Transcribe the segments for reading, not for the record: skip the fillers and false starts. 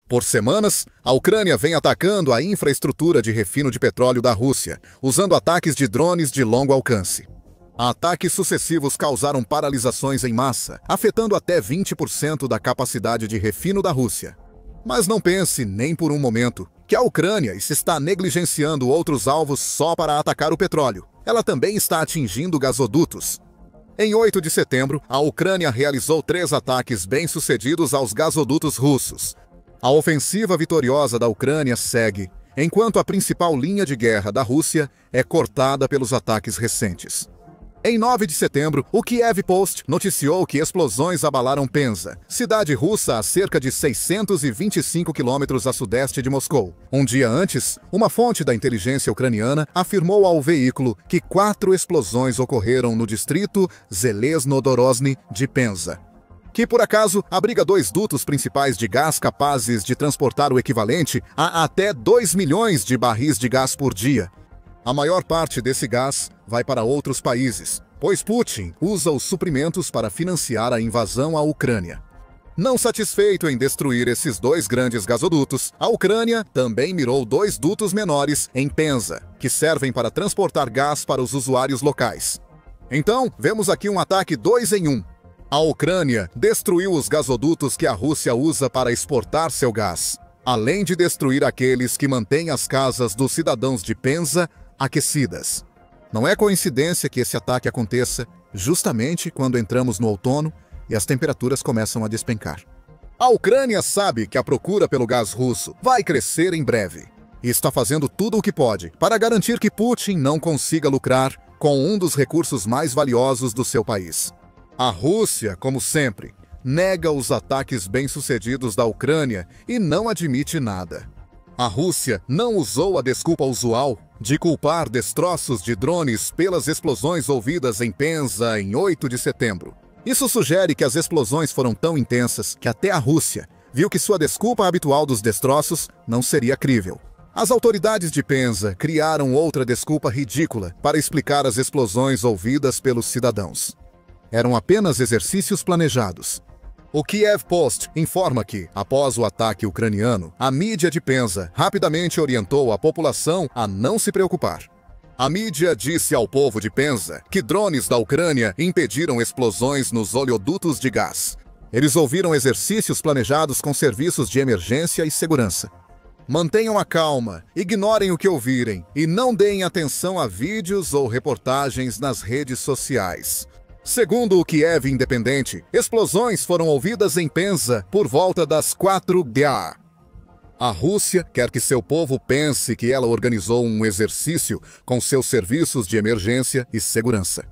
Por semanas, a Ucrânia vem atacando a infraestrutura de refino de petróleo da Rússia, usando ataques de drones de longo alcance. Ataques sucessivos causaram paralisações em massa, afetando até 20% da capacidade de refino da Rússia. Mas não pense, nem por um momento, que a Ucrânia está negligenciando outros alvos só para atacar o petróleo. Ela também está atingindo gasodutos. Em 8 de setembro, a Ucrânia realizou 3 ataques bem-sucedidos aos gasodutos russos. A ofensiva vitoriosa da Ucrânia segue, enquanto a principal linha de guerra da Rússia é cortada pelos ataques recentes. Em 9 de setembro, o Kiev Post noticiou que explosões abalaram Penza, cidade russa a cerca de 625 quilômetros a sudeste de Moscou. Um dia antes, uma fonte da inteligência ucraniana afirmou ao veículo que 4 explosões ocorreram no distrito Zelezhnodorozhny de Penza, que por acaso abriga 2 dutos principais de gás capazes de transportar o equivalente a até 2 milhões de barris de gás por dia. A maior parte desse gás vai para outros países, pois Putin usa os suprimentos para financiar a invasão à Ucrânia. Não satisfeito em destruir esses 2 grandes gasodutos, a Ucrânia também mirou 2 dutos menores em Penza, que servem para transportar gás para os usuários locais. Então, vemos aqui um ataque 2 em 1. A Ucrânia destruiu os gasodutos que a Rússia usa para exportar seu gás, além de destruir aqueles que mantêm as casas dos cidadãos de Penza aquecidas. Não é coincidência que esse ataque aconteça justamente quando entramos no outono e as temperaturas começam a despencar. A Ucrânia sabe que a procura pelo gás russo vai crescer em breve e está fazendo tudo o que pode para garantir que Putin não consiga lucrar com um dos recursos mais valiosos do seu país. A Rússia, como sempre, nega os ataques bem-sucedidos da Ucrânia e não admite nada. A Rússia não usou a desculpa usual de culpar destroços de drones pelas explosões ouvidas em Penza em 8 de setembro. Isso sugere que as explosões foram tão intensas que até a Rússia viu que sua desculpa habitual dos destroços não seria crível. As autoridades de Penza criaram outra desculpa ridícula para explicar as explosões ouvidas pelos cidadãos. Eram apenas exercícios planejados. O Kiev Post informa que, após o ataque ucraniano, a mídia de Penza rapidamente orientou a população a não se preocupar. A mídia disse ao povo de Penza que drones da Ucrânia impediram explosões nos oleodutos de gás. Eles ouviram exercícios planejados com serviços de emergência e segurança. Mantenham a calma, ignorem o que ouvirem e não deem atenção a vídeos ou reportagens nas redes sociais. Segundo o Kiev Independente, explosões foram ouvidas em Penza por volta das 4h. A Rússia quer que seu povo pense que ela organizou um exercício com seus serviços de emergência e segurança.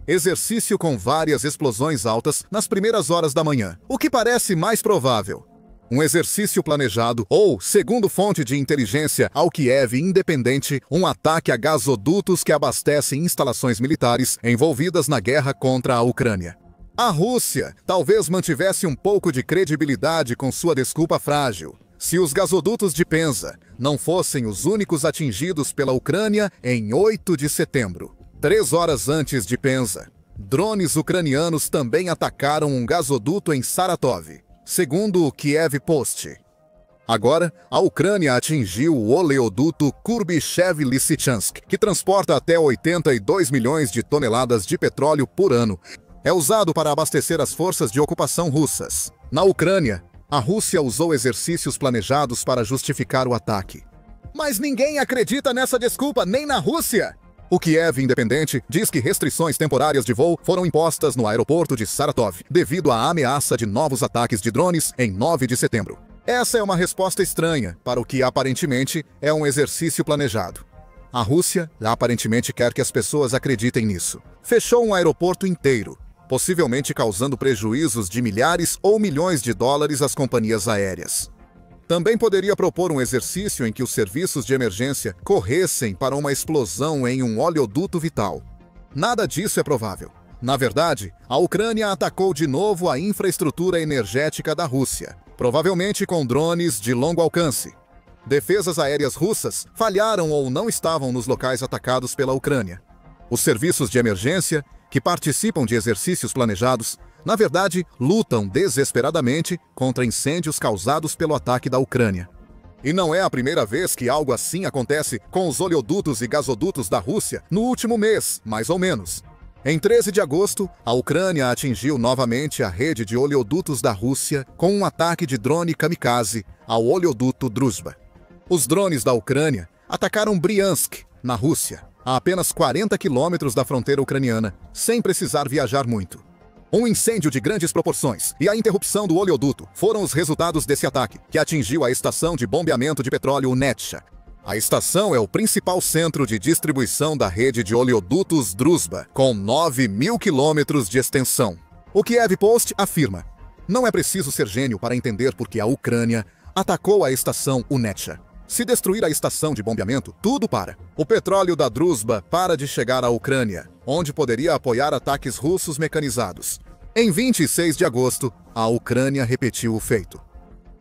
Exercício com várias explosões altas nas primeiras horas da manhã, o que parece mais provável. Um exercício planejado ou, segundo fonte de inteligência ao Kiev Independente, um ataque a gasodutos que abastecem instalações militares envolvidas na guerra contra a Ucrânia. A Rússia talvez mantivesse um pouco de credibilidade com sua desculpa frágil, se os gasodutos de Penza não fossem os únicos atingidos pela Ucrânia em 8 de setembro. 3 horas antes de Penza, drones ucranianos também atacaram um gasoduto em Saratov, segundo o Kiev Post. Agora, a Ucrânia atingiu o oleoduto Kurbyshev-Lysychansk, que transporta até 82 milhões de toneladas de petróleo por ano. É usado para abastecer as forças de ocupação russas. Na Ucrânia, a Rússia usou exercícios planejados para justificar o ataque. Mas ninguém acredita nessa desculpa, nem na Rússia! O Kiev Independente diz que restrições temporárias de voo foram impostas no aeroporto de Saratov, devido à ameaça de novos ataques de drones em 9 de setembro. Essa é uma resposta estranha para o que aparentemente é um exercício planejado. A Rússia aparentemente quer que as pessoas acreditem nisso. Fechou um aeroporto inteiro, possivelmente causando prejuízos de milhares ou milhões de dólares às companhias aéreas. Também poderia propor um exercício em que os serviços de emergência corressem para uma explosão em um oleoduto vital. Nada disso é provável. Na verdade, a Ucrânia atacou de novo a infraestrutura energética da Rússia, provavelmente com drones de longo alcance. Defesas aéreas russas falharam ou não estavam nos locais atacados pela Ucrânia. Os serviços de emergência, que participam de exercícios planejados, Na verdade, lutam desesperadamente contra incêndios causados pelo ataque da Ucrânia. E não é a primeira vez que algo assim acontece com os oleodutos e gasodutos da Rússia no último mês, mais ou menos. Em 13 de agosto, a Ucrânia atingiu novamente a rede de oleodutos da Rússia com um ataque de drone kamikaze ao oleoduto Druzhba. Os drones da Ucrânia atacaram Briansk, na Rússia, a apenas 40 quilômetros da fronteira ucraniana, sem precisar viajar muito. Um incêndio de grandes proporções e a interrupção do oleoduto foram os resultados desse ataque, que atingiu a estação de bombeamento de petróleo Unetcha. A estação é o principal centro de distribuição da rede de oleodutos Druzhba, com 9.000 quilômetros de extensão. O Kiev Post afirma: não é preciso ser gênio para entender por que a Ucrânia atacou a estação Unetcha. Se destruir a estação de bombeamento, tudo para. O petróleo da Druzhba para de chegar à Ucrânia, onde poderia apoiar ataques russos mecanizados. Em 26 de agosto, a Ucrânia repetiu o feito.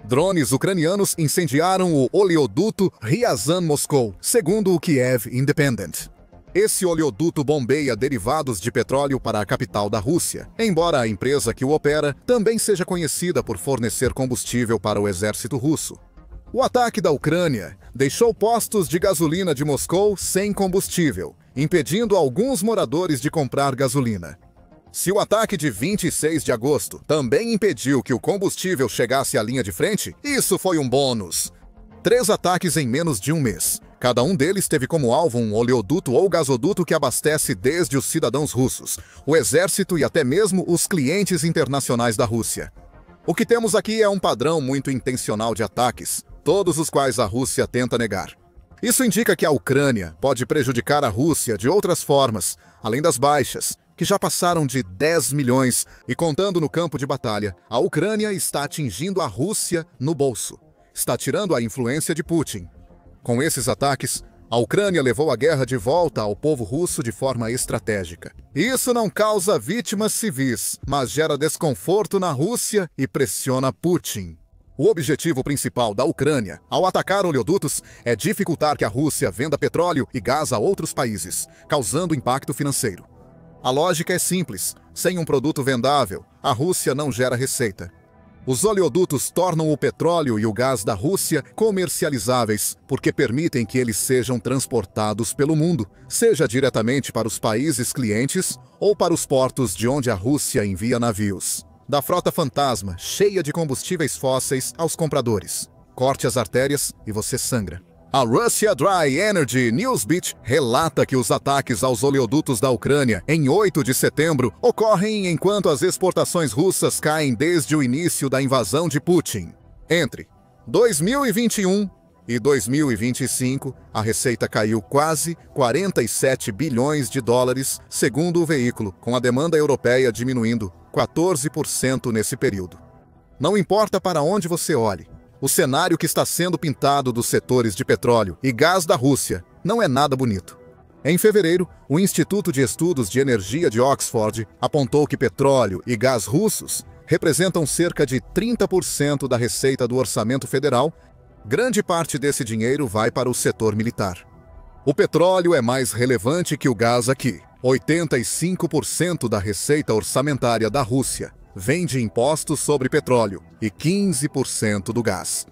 Drones ucranianos incendiaram o oleoduto Ryazan-Moscou, segundo o Kiev Independent. Esse oleoduto bombeia derivados de petróleo para a capital da Rússia, embora a empresa que o opera também seja conhecida por fornecer combustível para o exército russo. O ataque da Ucrânia deixou postos de gasolina de Moscou sem combustível, impedindo alguns moradores de comprar gasolina. Se o ataque de 26 de agosto também impediu que o combustível chegasse à linha de frente, isso foi um bônus. 3 ataques em menos de um mês. Cada um deles teve como alvo um oleoduto ou gasoduto que abastece desde os cidadãos russos, o exército e até mesmo os clientes internacionais da Rússia. O que temos aqui é um padrão muito intencional de ataques, todos os quais a Rússia tenta negar. Isso indica que a Ucrânia pode prejudicar a Rússia de outras formas, além das baixas, que já passaram de 10 milhões, e contando no campo de batalha, a Ucrânia está atingindo a Rússia no bolso. Está tirando a influência de Putin. Com esses ataques, a Ucrânia levou a guerra de volta ao povo russo de forma estratégica. Isso não causa vítimas civis, mas gera desconforto na Rússia e pressiona Putin. O objetivo principal da Ucrânia, ao atacar oleodutos, é dificultar que a Rússia venda petróleo e gás a outros países, causando impacto financeiro. A lógica é simples: sem um produto vendável, a Rússia não gera receita. Os oleodutos tornam o petróleo e o gás da Rússia comercializáveis, porque permitem que eles sejam transportados pelo mundo, seja diretamente para os países clientes ou para os portos de onde a Rússia envia navios. Da frota fantasma, cheia de combustíveis fósseis, aos compradores. Corte as artérias e você sangra. A Russia Dry Energy Newsbeat relata que os ataques aos oleodutos da Ucrânia em 8 de setembro ocorrem enquanto as exportações russas caem desde o início da invasão de Putin. Entre 2021 e 2025, a receita caiu quase 47 bilhões de dólares, segundo o veículo, com a demanda europeia diminuindo 14% nesse período. Não importa para onde você olhe, o cenário que está sendo pintado dos setores de petróleo e gás da Rússia não é nada bonito. Em fevereiro, o Instituto de Estudos de Energia de Oxford apontou que petróleo e gás russos representam cerca de 30% da receita do orçamento federal. Grande parte desse dinheiro vai para o setor militar. O petróleo é mais relevante que o gás aqui. 85% da receita orçamentária da Rússia vem de impostos sobre petróleo e 15% do gás.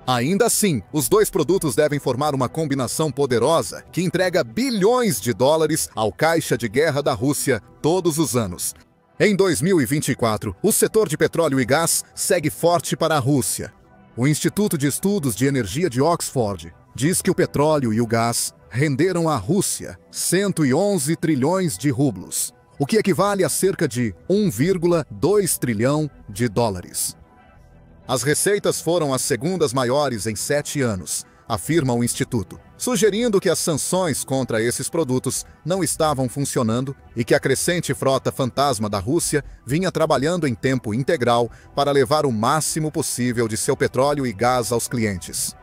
Ainda assim, os dois produtos devem formar uma combinação poderosa que entrega bilhões de dólares ao caixa de guerra da Rússia todos os anos. Em 2024, o setor de petróleo e gás segue forte para a Rússia. O Instituto de Estudos de Energia de Oxford diz que o petróleo e o gás renderam à Rússia 111 trilhões de rublos, o que equivale a cerca de 1,2 trilhão de dólares. As receitas foram as segundas maiores em 7 anos, afirma o Instituto, sugerindo que as sanções contra esses produtos não estavam funcionando e que a crescente frota fantasma da Rússia vinha trabalhando em tempo integral para levar o máximo possível de seu petróleo e gás aos clientes.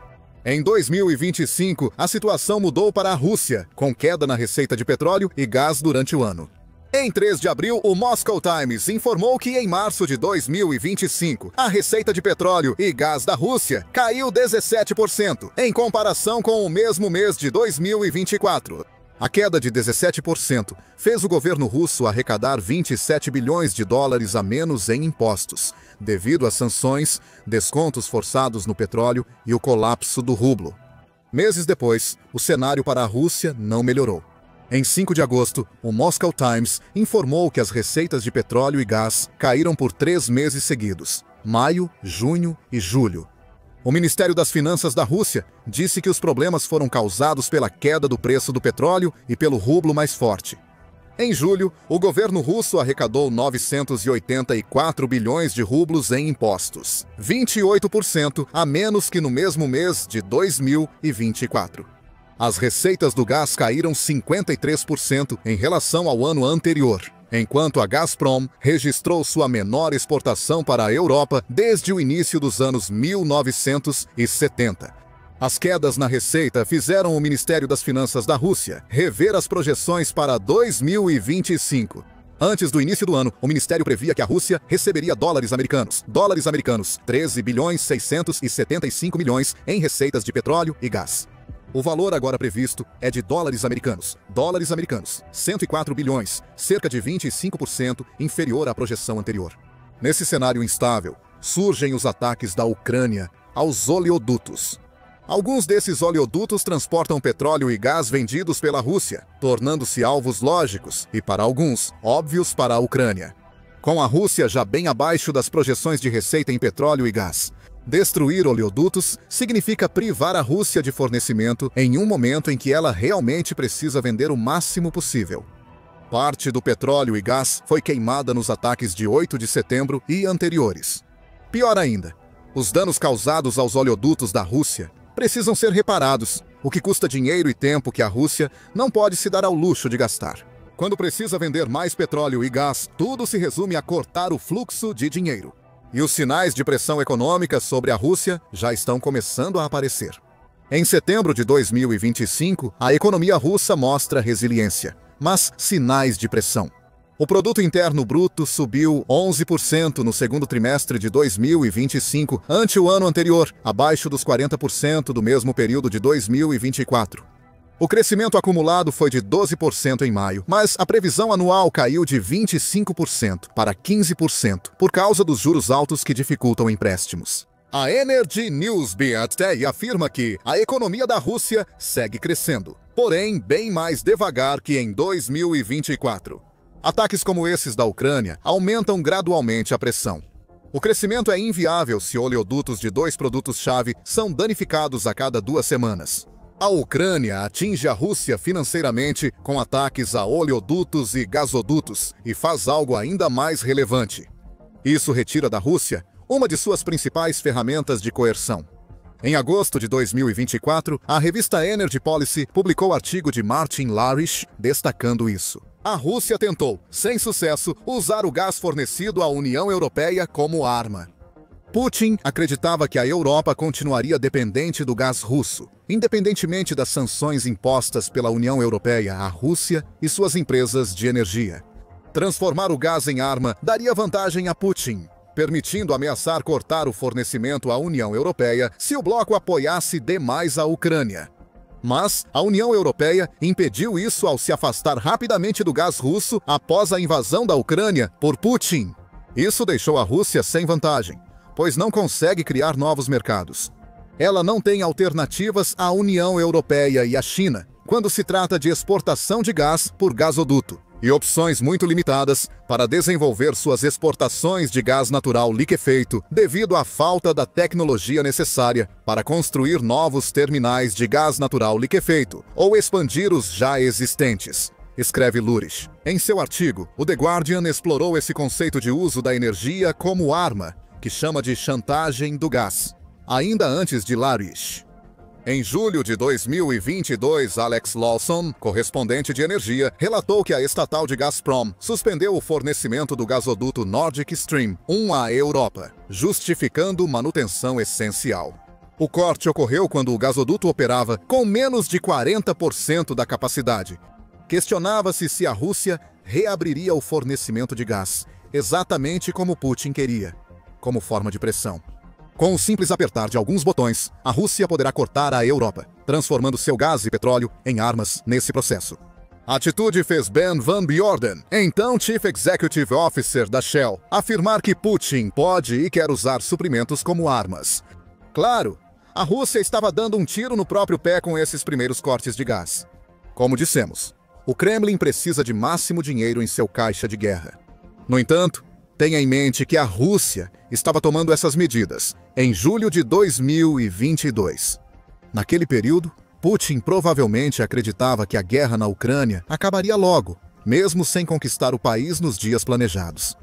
Em 2025, a situação mudou para a Rússia, com queda na receita de petróleo e gás durante o ano. Em 3 de abril, o Moscow Times informou que em março de 2025, a receita de petróleo e gás da Rússia caiu 17%, em comparação com o mesmo mês de 2024. A queda de 17% fez o governo russo arrecadar 27 bilhões de dólares a menos em impostos, devido às sanções, descontos forçados no petróleo e o colapso do rublo. Meses depois, o cenário para a Rússia não melhorou. Em 5 de agosto, o Moscow Times informou que as receitas de petróleo e gás caíram por 3 meses seguidos, maio, junho e julho. O Ministério das Finanças da Rússia disse que os problemas foram causados pela queda do preço do petróleo e pelo rublo mais forte. Em julho, o governo russo arrecadou 984 bilhões de rublos em impostos, 28% a menos que no mesmo mês de 2024. As receitas do gás caíram 53% em relação ao ano anterior, enquanto a Gazprom registrou sua menor exportação para a Europa desde o início dos anos 1970. As quedas na receita fizeram o Ministério das Finanças da Rússia rever as projeções para 2025. Antes do início do ano, o ministério previa que a Rússia receberia dólares americanos, 13 bilhões 675 milhões em receitas de petróleo e gás. O valor agora previsto é de dólares americanos, 104 bilhões, cerca de 25% inferior à projeção anterior. Nesse cenário instável, surgem os ataques da Ucrânia aos oleodutos. Alguns desses oleodutos transportam petróleo e gás vendidos pela Rússia, tornando-se alvos lógicos e, para alguns, óbvios para a Ucrânia. Com a Rússia já bem abaixo das projeções de receita em petróleo e gás, destruir oleodutos significa privar a Rússia de fornecimento em um momento em que ela realmente precisa vender o máximo possível. Parte do petróleo e gás foi queimada nos ataques de 8 de setembro e anteriores. Pior ainda, os danos causados aos oleodutos da Rússia precisam ser reparados, o que custa dinheiro e tempo que a Rússia não pode se dar ao luxo de gastar. Quando precisa vender mais petróleo e gás, tudo se resume a cortar o fluxo de dinheiro. E os sinais de pressão econômica sobre a Rússia já estão começando a aparecer. Em setembro de 2025, a economia russa mostra resiliência, mas sinais de pressão. O produto interno bruto subiu 11% no segundo trimestre de 2025, ante o ano anterior, abaixo dos 40% do mesmo período de 2024. O crescimento acumulado foi de 12% em maio, mas a previsão anual caiu de 25% para 15%, por causa dos juros altos que dificultam empréstimos. A Energy News Today afirma que a economia da Rússia segue crescendo, porém bem mais devagar que em 2024. Ataques como esses da Ucrânia aumentam gradualmente a pressão. O crescimento é inviável se oleodutos de 2 produtos-chave são danificados a cada 2 semanas. A Ucrânia atinge a Rússia financeiramente com ataques a oleodutos e gasodutos e faz algo ainda mais relevante. Isso retira da Rússia uma de suas principais ferramentas de coerção. Em agosto de 2024, a revista Energy Policy publicou artigo de Martin Larish destacando isso. A Rússia tentou, sem sucesso, usar o gás fornecido à União Europeia como arma. Putin acreditava que a Europa continuaria dependente do gás russo, independentemente das sanções impostas pela União Europeia à Rússia e suas empresas de energia. Transformar o gás em arma daria vantagem a Putin, permitindo ameaçar cortar o fornecimento à União Europeia se o bloco apoiasse demais a Ucrânia. Mas a União Europeia impediu isso ao se afastar rapidamente do gás russo após a invasão da Ucrânia por Putin. Isso deixou a Rússia sem vantagem, pois não consegue criar novos mercados. Ela não tem alternativas à União Europeia e à China quando se trata de exportação de gás por gasoduto, e opções muito limitadas para desenvolver suas exportações de gás natural liquefeito devido à falta da tecnologia necessária para construir novos terminais de gás natural liquefeito ou expandir os já existentes, escreve Lurish. Em seu artigo, o The Guardian explorou esse conceito de uso da energia como arma, que chama de chantagem do gás, ainda antes de Larish. Em julho de 2022, Alex Lawson, correspondente de energia, relatou que a estatal de Gazprom suspendeu o fornecimento do gasoduto Nordic Stream 1 à Europa, justificando manutenção essencial. O corte ocorreu quando o gasoduto operava com menos de 40% da capacidade. Questionava-se se a Rússia reabriria o fornecimento de gás, exatamente como Putin queria, como forma de pressão. Com o simples apertar de alguns botões, a Rússia poderá cortar a Europa. transformando seu gás e petróleo em armas nesse processo. A atitude fez Ben Van Beurden, então Chief Executive Officer da Shell, afirmar que Putin pode e quer usar suprimentos como armas. Claro, a Rússia estava dando um tiro no próprio pé com esses primeiros cortes de gás. Como dissemos, o Kremlin precisa de máximo dinheiro em seu caixa de guerra. No entanto, tenha em mente que a Rússia estava tomando essas medidas em julho de 2022. Naquele período, Putin provavelmente acreditava que a guerra na Ucrânia acabaria logo, mesmo sem conquistar o país nos dias planejados.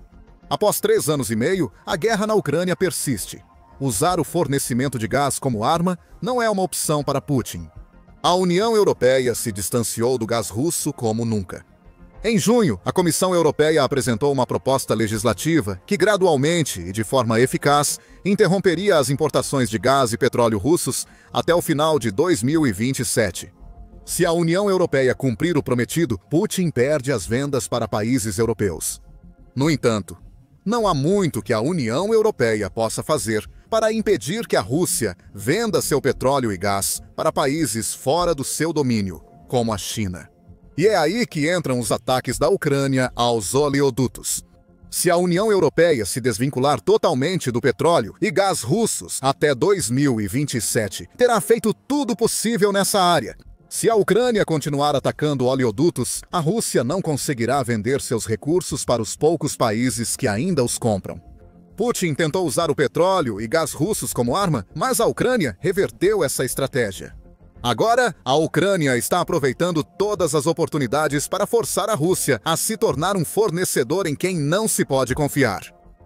Após 3 anos e meio, a guerra na Ucrânia persiste. Usar o fornecimento de gás como arma não é uma opção para Putin. A União Europeia se distanciou do gás russo como nunca. Em junho, a Comissão Europeia apresentou uma proposta legislativa que gradualmente e de forma eficaz interromperia as importações de gás e petróleo russos até o final de 2027. Se a União Europeia cumprir o prometido, Putin perde as vendas para países europeus. No entanto, não há muito que a União Europeia possa fazer para impedir que a Rússia venda seu petróleo e gás para países fora do seu domínio, como a China. E é aí que entram os ataques da Ucrânia aos oleodutos. Se a União Europeia se desvincular totalmente do petróleo e gás russos até 2027, terá feito tudo possível nessa área. Se a Ucrânia continuar atacando oleodutos, a Rússia não conseguirá vender seus recursos para os poucos países que ainda os compram. Putin tentou usar o petróleo e gás russos como arma, mas a Ucrânia reverteu essa estratégia. Agora, a Ucrânia está aproveitando todas as oportunidades para forçar a Rússia a se tornar um fornecedor em quem não se pode confiar.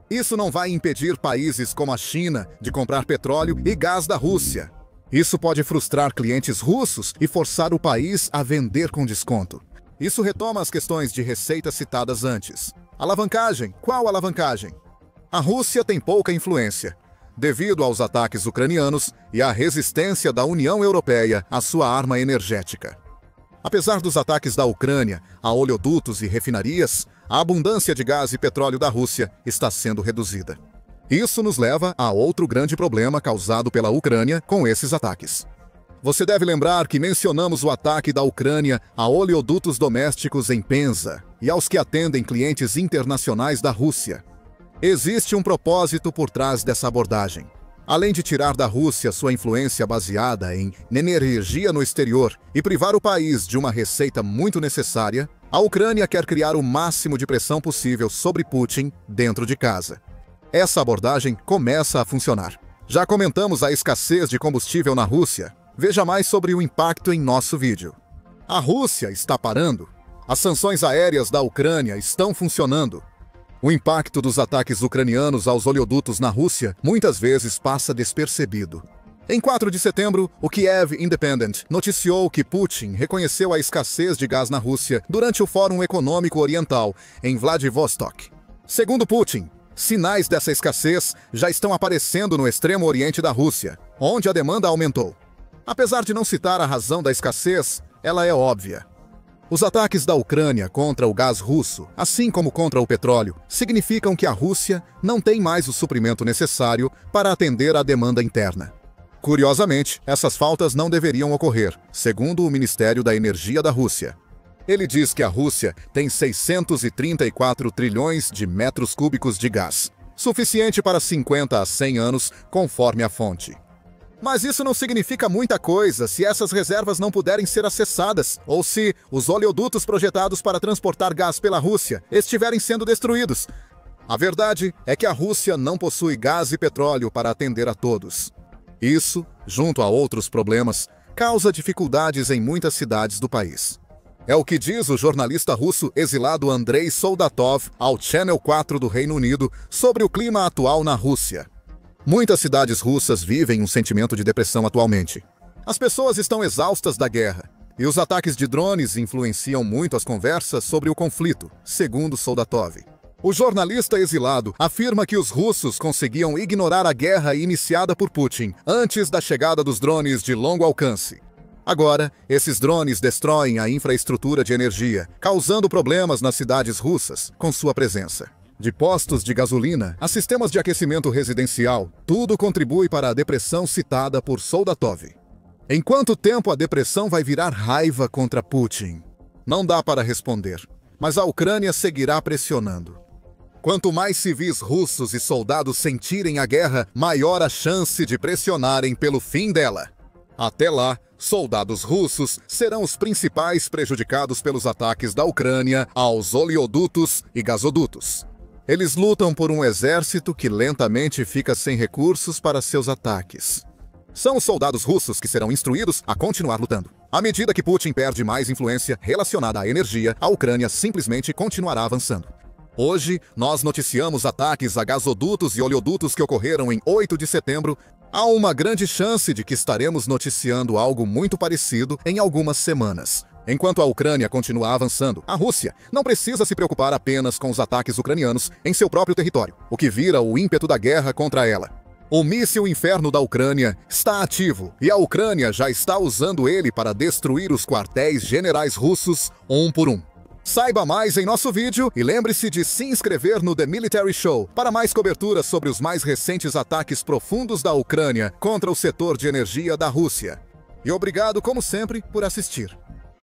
Isso não vai impedir países como a China de comprar petróleo e gás da Rússia. Isso pode frustrar clientes russos e forçar o país a vender com desconto. Isso retoma as questões de receita citadas antes. Alavancagem. Qual alavancagem? A Rússia tem pouca influência, devido aos ataques ucranianos e à resistência da União Europeia à sua arma energética. Apesar dos ataques da Ucrânia a oleodutos e refinarias, a abundância de gás e petróleo da Rússia está sendo reduzida. Isso nos leva a outro grande problema causado pela Ucrânia com esses ataques. Você deve lembrar que mencionamos o ataque da Ucrânia a oleodutos domésticos em Penza e aos que atendem clientes internacionais da Rússia. Existe um propósito por trás dessa abordagem. Além de tirar da Rússia sua influência baseada em energia no exterior e privar o país de uma receita muito necessária, a Ucrânia quer criar o máximo de pressão possível sobre Putin dentro de casa. Essa abordagem começa a funcionar. Já comentamos a escassez de combustível na Rússia. Veja mais sobre o impacto em nosso vídeo. A Rússia está parando. As sanções aéreas da Ucrânia estão funcionando. O impacto dos ataques ucranianos aos oleodutos na Rússia muitas vezes passa despercebido. Em 4 de setembro, o Kiev Independent noticiou que Putin reconheceu a escassez de gás na Rússia durante o Fórum Econômico Oriental, em Vladivostok. Segundo Putin, sinais dessa escassez já estão aparecendo no extremo oriente da Rússia, onde a demanda aumentou. Apesar de não citar a razão da escassez, ela é óbvia. Os ataques da Ucrânia contra o gás russo, assim como contra o petróleo, significam que a Rússia não tem mais o suprimento necessário para atender à demanda interna. Curiosamente, essas faltas não deveriam ocorrer, segundo o Ministério da Energia da Rússia. Ele diz que a Rússia tem 634 trilhões de metros cúbicos de gás, suficiente para 50 a 100 anos, conforme a fonte. Mas isso não significa muita coisa se essas reservas não puderem ser acessadas ou se os oleodutos projetados para transportar gás pela Rússia estiverem sendo destruídos. A verdade é que a Rússia não possui gás e petróleo para atender a todos. Isso, junto a outros problemas, causa dificuldades em muitas cidades do país. É o que diz o jornalista russo exilado Andrei Soldatov ao Channel 4 do Reino Unido sobre o clima atual na Rússia. Muitas cidades russas vivem um sentimento de depressão atualmente. As pessoas estão exaustas da guerra, e os ataques de drones influenciam muito as conversas sobre o conflito, segundo Soldatov. O jornalista exilado afirma que os russos conseguiam ignorar a guerra iniciada por Putin antes da chegada dos drones de longo alcance. Agora, esses drones destroem a infraestrutura de energia, causando problemas nas cidades russas com sua presença. De postos de gasolina a sistemas de aquecimento residencial, tudo contribui para a depressão citada por Soldatov. Em quanto tempo a depressão vai virar raiva contra Putin? Não dá para responder, mas a Ucrânia seguirá pressionando. Quanto mais civis russos e soldados sentirem a guerra, maior a chance de pressionarem pelo fim dela. Até lá, soldados russos serão os principais prejudicados pelos ataques da Ucrânia aos oleodutos e gasodutos. Eles lutam por um exército que lentamente fica sem recursos para seus ataques. São os soldados russos que serão instruídos a continuar lutando. À medida que Putin perde mais influência relacionada à energia, a Ucrânia simplesmente continuará avançando. Hoje, nós noticiamos ataques a gasodutos e oleodutos que ocorreram em 8 de setembro. Há uma grande chance de que estaremos noticiando algo muito parecido em algumas semanas. Enquanto a Ucrânia continuar avançando, a Rússia não precisa se preocupar apenas com os ataques ucranianos em seu próprio território, o que vira o ímpeto da guerra contra ela. O míssil Inferno da Ucrânia está ativo e a Ucrânia já está usando ele para destruir os quartéis generais russos um por um. Saiba mais em nosso vídeo e lembre-se de se inscrever no The Military Show para mais cobertura sobre os mais recentes ataques profundos da Ucrânia contra o setor de energia da Rússia. E obrigado, como sempre, por assistir.